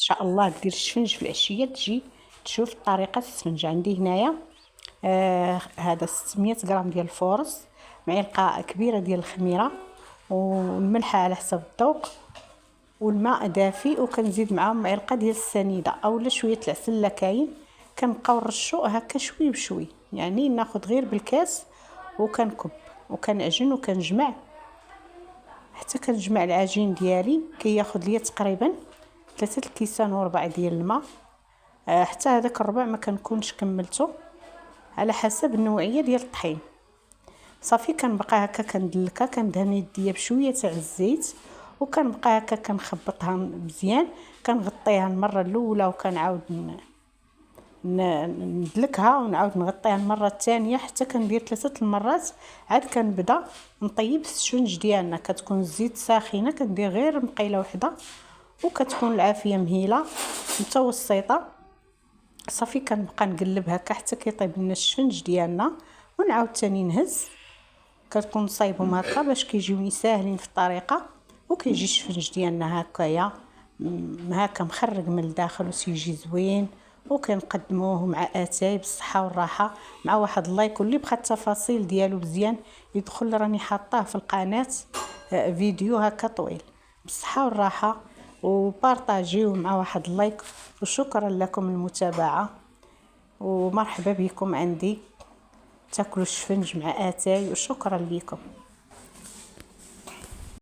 شاء الله دير الشفنج في العشيه تجي تشوف طريقه السفنج. عندي هنايا هذا 600 غرام ديال الفورص، معلقه كبيره ديال الخميره، والملح على حسب الذوق، والماء دافي، وكنزيد معاهم معلقه ديال السنيده اولا شويه العسل لا كاين. كنبقاو نرشو هكا شوي بشوي، يعني ناخذ غير بالكاس وكنكب وكنعجن وكنجمع حتى كنجمع العجين ديالي. كياخذ ليا تقريبا 3 الكيسان وربع ديال الماء، حتى هذاك الربع ما كنكونش كملته على حسب النوعيه ديال الطحين. صافي كنبقى هكا كندلكها، كندهن يديا بشويه تاع الزيت، وكنبقى هكا كنخبطها مزيان. كنغطيها المره الاولى وكنعاود ندلكها ونعاود نغطيها المره الثانيه حتى كندير 3 المرات. عاد كنبدا نطيب السفنج ديالنا. كتكون الزيت ساخنه، كندير غير مقيله وحده وكتكون العافيه مهيله متوسطه. صافي كنبقى نقلب هكا حتى كيطيب لنا السفنج ديالنا، ونعاود ثاني نهز. كتكون صايبهم هكا باش كيجيوني ساهلين في الطريقه، وكيجي السفنج ديالنا هكايا هكا مخرج من الداخل وسيجي زوين. وكنقدموه مع اتاي بالصحه والراحه مع واحد اللايك. واللي بغى التفاصيل ديالو مزيان يدخل، راني حاطاه في القناه فيديو هكا طويل. بالصحه والراحه، وبارطاجيوه مع واحد اللايك. وشكرا لكم المتابعه، ومرحبا بكم عندي تاكلوا الشفنج مع اتاي، وشكرا لكم.